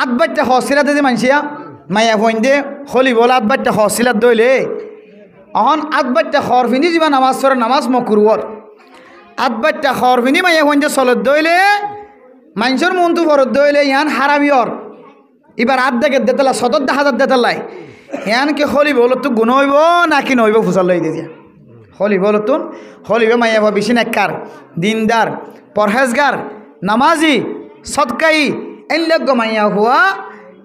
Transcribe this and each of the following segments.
আদবাইটা হসিলাতে যে মানসিয়া মায়া ভইন্দে হলি বল আদবাইটা হসিলাত দইলে অহন আদবাইটা খর ফিনি যা নামাজ পড়ে নামাজ মকরুর আদবাইটা খর ফিনি মায়া ভইন্দে চলত দইলে মানুষের মনটু ফরত দইলে ইয়ান হারামিয়র এবার আর্ধেকে দেতলা সদর হাজার দেতলাই ইয়ানকে হলি বল তো গুণ হইব নাকি নইব ফুসাল লই দিয়ে হলি বল তুন হলিবে মাইয়া ভা বেশি নেককার দিনদার পরহেজগার নামাজি সদকাই এনলগ মাইয়া হুয়া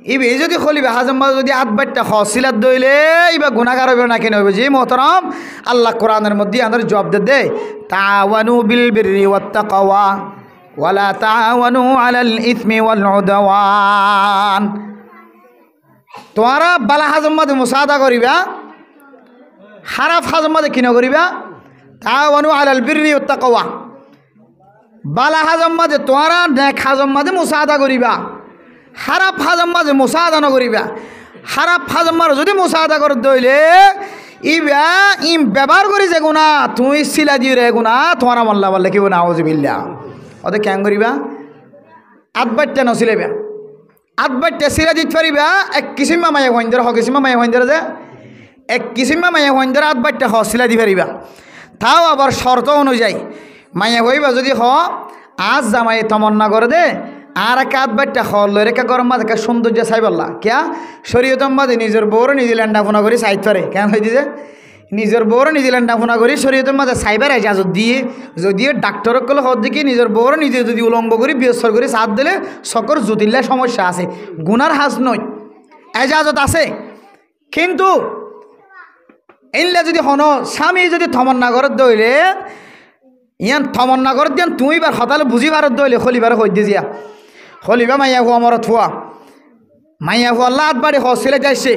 ইবে যদি হলিবে হাজম্মা যদি আদবাইটা হসিলাত দইলে ইবা গুনাহগার হইবে নাকি নইব জি মোহতরম আল্লাহ কোরআনের মধ্যে আমাদের জবাব দে তাওয়ানু বিল বিররি ওয়াত তাকওয়া ওয়ালা তাওয়ানু আলাল ইসমি ওয়াল উদওয়ান তোমরা বালা হাজম্মাতে মুসাদা করিবা খারাপ হাজম্মাতে কি নকরিবা তাওয়ানু আলাল বিররি ওয়াত তাকওয়া বালা হাজম্মাতে তোমরা নেক হাজম্মাতে মুসাদা করিবা খারাপ হাজম্মাতে মুসাদা নকরিবা খারাপ হাজম্মার যদি মুসাদা করে দইলে ইবা ইম ব্যবহার করি যে গুণা তুই সিলা দিয়ে রে গুণা তোমার মাল্লা বললে কি না আউযুবিল্লাহ ওদের কেন করিবা আদবাইটা নছিলেবা আদবাইটা সিলা দিতে পারিবা এক কিসিমা মায়া হইন্দর হ কিসিমা মায়া হইন্দর যে এক কিসিমা মায়া হইন্দর আদবাইটা হ সিলা দি পারিবা তাও আবার শর্ত অনুযায়ী মায়া হইবা যদি হ আজ জামাই তমন্না করে দে আর এক আদবাইটা হল রেখা গরম মাঝে একটা সৌন্দর্য চাইবল্লা কিয়া শরীয়তম মাঝে নিজের বউর নিউজিল্যান্ড ফোনা করি সাইড পারে কেন হয়ে দিছে নিজের বউর নিউজিল্যান্ড ফোনা করি শরীয়তম মাঝে সাইবার ইজাজত দিয়ে যদিও ডাক্তারক কলে হদ দেখি নিজের বউর নিজে যদি উলঙ্গ করি বিয়সর করি সাথ দিলে সকর জটিল্লা সমস্যা আছে গুনার হাজ নয় এজাজত আছে কিন্তু এনলে যদি হন স্বামী যদি থমন্না করে দইলে ইয়ান থমন্না করে দিয়ান তুই বার হতালে বুঝি ভারত দইলে খলিবার হই দিয়া খলিবা মাইয়া হুয়া মরত হুয়া মাইয়া হুয়া লাত বাড়ি হসিলে যাইছে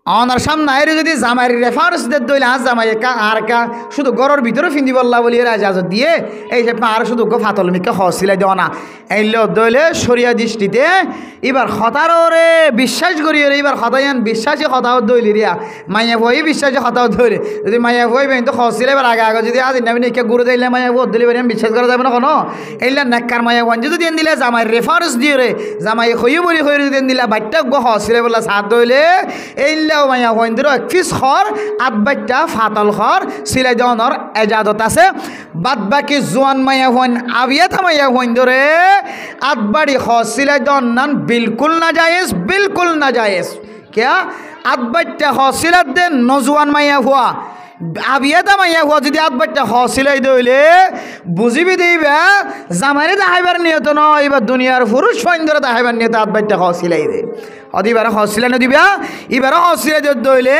অনার সামনে আইরে যদি জামাইয়ের রেফারেন্স দে দইলে আজ জামাই একা আর কা শুধু গরর ভিতরে ফিন্দি বললা বলি এরা ইজাজত দিয়ে এই যে আর শুধু ফাতল মিকে হসিলে দেওয়া না এইল দইলে সরিয়া দৃষ্টিতে এবার হতারে বিশ্বাস করিয়ে এবার হতায়ান বিশ্বাসী হতাও দইলি রিয়া মাইয়া ভয় বিশ্বাসী হতাও ধরে যদি মাইয়া ভয় বেন তো হসিলে এবার আগে আগে যদি আজ নামি একে গুরু দিলে মাইয়া ভোট দিলে বেরিয়ে বিশ্বাস করা যাবে না কোনো এইলা নেককার মাইয়া ওয়ান যদি দেন দিলে জামাইয়ের রেফারেন্স দিয়ে রে জামাই হইয়ে বলি হয়ে যদি দেন দিলা বাইটটা গো হসিলে বললা সাথ দইলে এইলা মাইয়া হইন্দির এক ফিস খর আদবাইটা ফাতল খর সিলাই দেওয়ানোর এজাজত আছে বাদ বাকি জোয়ান মাইয়া হইন আবিয়াত মাইয়া হইন্দরে আদবাড়ি খ সিলাই দেওয়ান নান বিলকুল না জায়েজ क्या আদবাইটা খ সিলাত দেন নজওয়ান মাইয়া হুয়া আবিয়াতা মাইয়া হুয়া যদি আদবাইটা খ সিলাই দইলে বুঝিবি দিবা জামাইরে দেখাইবার নিয়ত নয় এবার দুনিয়ার পুরুষ সৈন্দরে দেখাইবার নিয়ত আদবাইটা খ সিলাই দে অদিবার হসিলা দিবা এবার হসিলা দইলে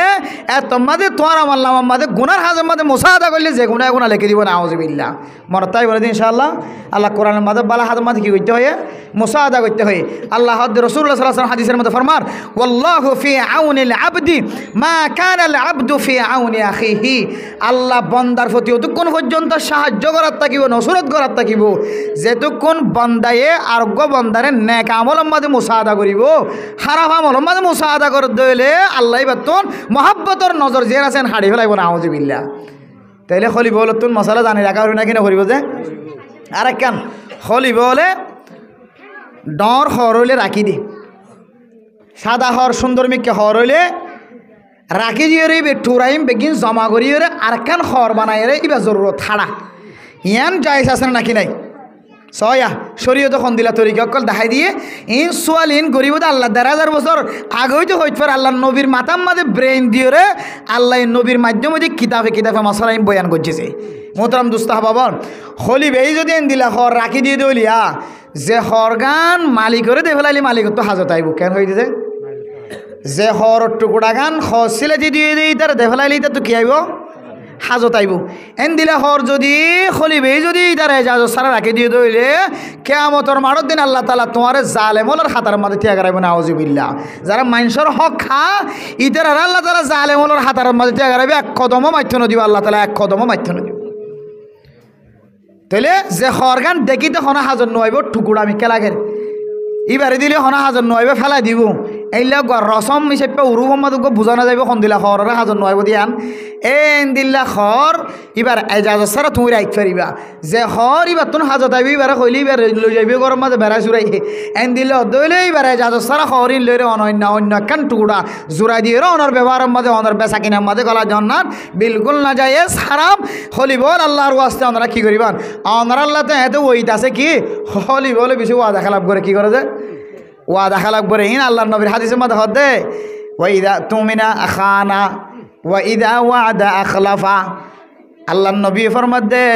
এত মাদে তোমার মাল্লাম মাদে গুনার হাজম মাদে মুসাদা করলে যে গুণা গুণা লিখে দিব না আউযুবিল্লাহ মনে তাই বলে দিন ইনশাআল্লাহ আল্লাহ কোরআনের মাদে বালা হাজম মাদে কি করতে হয় মুসাদা করতে হয় আল্লাহ রাসূলুল্লাহ সাল্লাল্লাহু আলাইহি ওয়াসাল্লাম হাদিসের মধ্যে ফরমান ওয়াল্লাহু ফি আউনিল আবদি মা কানা আল আবদু ফি আউনি আখিহি আল্লাহ বান্দার প্রতি যতক্ষণ পর্যন্ত সাহায্য করার থাকিব নসরত করার থাকিব যেতক্ষণ বান্দায়ে আরোগ্য বান্দারে নেক আমল মাদে মুসাদা করিব খারাপ আমল মাদে মুসাদা করে দইলে আল্লাহ বাতুন মহব্বতর নজর যে আছেন হাড়ি ফেলাইব না আউযুবিল্লাহ তাইলে খলিব বলে তুন মশালা জানি রাখা হইনা কিনা করিব যে আর কেন খলিব বলে ডর হর হইলে রাখি দি সাদা হর সুন্দর মিকে হর হইলে রাখি দিয়ে রে ঠুরাইম বেগিন জমা করিয়ে রে আর কেন হর বানাই রে ইবা জরুরত ছাড়া ইয়ান জায়েজ আছে নাকি নাই সয়া শরীয়ত খন দিলা তরিকা অকল দেখাই দিয়ে ইন সোয়াল ইন গরিব আল্লাহ ১,০০০ বছর আগেই তো হইতে পারে আল্লাহ নবীর মাতাম মাঝে ব্রেইন দিয়ে রে আল্লাহ নবীর মাধ্যমে কিতাবে মশলা বয়ান করছে মোহতারাম দুস্তাহ বাবন হলিব এই যদি এন দিলা হর রাখি দিয়ে দলিয়া যে হরগান মালিকরে দে ফেলাইলি মালিক তো হাজত আইব কেন হয়ে দিতে যে হর টুকুরা গান হসিলে দিয়ে দিই তার দে ফেলাইলি তার তো কি আইব হাজত আইব এন দিলে হর যদি খলিবে যদি তার এজাজত সারা রাখি দিয়ে দইলে কিয়ামতের মাঠের দিন আল্লাহ তাআলা তোমার জালেমলের হাতার মধ্যে ত্যাগ রাখবে না আউযুবিল্লাহ যারা মানুষের হক খা ইতার আল্লাহ তাআলা জালেমলের হাতার মধ্যে ত্যাগ রাখবে এক কদমও মাইথন দিব আল্লাহ তাআলা এক কদমও মাইথন দিব তাইলে যে হরগান দেখিতে হনা হাজত নইব টুকুরা আমি কেলাগের ইবারে দিলে হনা হাজার নয়বে ফেলাই দিব এইলা রসম হিসেবে উরু সম্মাদক বুঝানো যাবে সন্দিলা খরের হাজার নয়ব দিয়ান এন দিল্লা খর এবার এজাজ সারা তুমি রাইট পারিবা যে হর এবার তোর হাজত আইবি এবার কইলি এবার লই যাবি গরম মাঝে বেড়াই চুরাই এন দিলে দইলে এবার এজাজ সারা খরিন লইরে অনন্য অন্য কান টুকুরা জোড়াই দিয়ে অনর ব্যবহারের মাঝে অনর বেচা কিনার মাঝে গলা জন্নান বিলকুল না যায় হারাম হলিবল আল্লাহর ওয়াস্তে ওনারা কি করিবান অনর আল্লাহ তো এত ওইট আছে কি হলিবলে বেশি ওয়াদা খেলাপ করে কি করে যে ওয়াদা খেলাপ করে হিন আল্লাহর নবীর হাদিসের মাঝে হদ দে ওয়াইদা তুমিনা আখানা ওয়াইদা ওয়াদা আখলাফা আল্লাহর নবী ফরমাত দে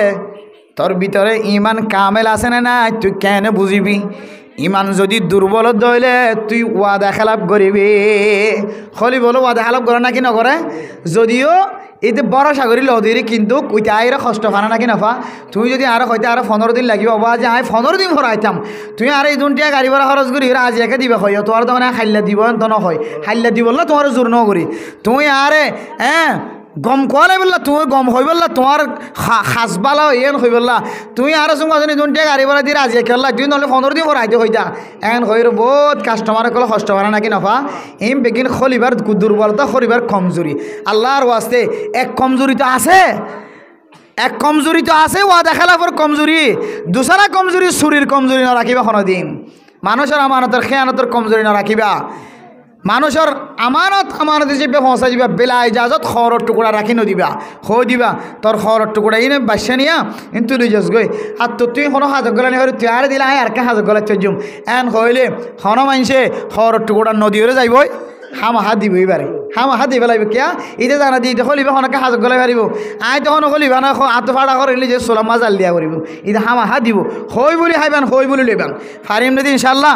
তোর ভিতরে ইমান কামেল আছে না না তুই কেন বুঝিবি ইমান যদি দুর্বল দইলে তুই ওয়াদা খেলাপ করিবি হলি বলো ওয়াদা খেলাপ করে নাকি নকরে যদিও এতে বড় সাগরী লদিরে কিন্তু ওইটা আইরে কষ্ট ফানা নাকি নফা তুমি যদি আরো হয়তো আরো 15 দিন লাগিব বা যে আই 15 দিন ভরাইতাম তুই আর এই দুনটিয়া গাড়ি ভাড়া খরচ করি আজ একে দিবে হয় তোমার তো মানে খাইলা দিব তো নহয় খাইলা দিব না তোমার জোর ন করি তুমি আরে গম কোয়ালে বললা তুমি গম হই বললা তোমার খাসবালা এন হই বললা তুমি আরো সঙ্গে যদি দুনটিয়া গাড়ি ভাড়া দিয়ে আজি একে তুই নহলে 15 দিন ভরাইতে হইতা এন হইর বহুত কাস্টমার কল কষ্ট ফানা নাকি নফা এম বেগিন খলিবার দুর্বলতা খরিবার কমজোরি আল্লাহর ওয়াস্তে এক কমজোরি তো আছে এক কমজোরি তো আছে ওয়াদা খেলাফর কমজোরি দুসরা কমজোরি চুরির কমজোরি না রাখিবা কোনোদিন মানুষের আমানতের খেয়ানতের কমজোরি না রাখিবা মানুষের আমানত হিসেবে পৌঁছা দিবা বেলা ইজাজত খরর টুকুরা রাখি নদিবা হো দিবা তোর খরর টুকুরা ইনে বাসা নিয়া কিন্তু লই যাস গই আর তো তুই কোনো হাজত গলা নি তুই আর দিলা আর কে হাজত গলা চজুম এন হইলে হন মানছে খরর টুকুরা নদীরে যাইবই হামাহা দিব এবারে হামাহা দিব লাগবে কিয়া ইতে জানা দিয়ে হলিবা হনকে হাজত গলাই পারিব আই তখন হলিবা না আত ফাড়া করিলে যে সোলা মাজাল দিয়া করিব ইতে হামাহা দিব হই বলি হাইবান হই বলি লইবান ফারিম নদী ইনশাল্লাহ।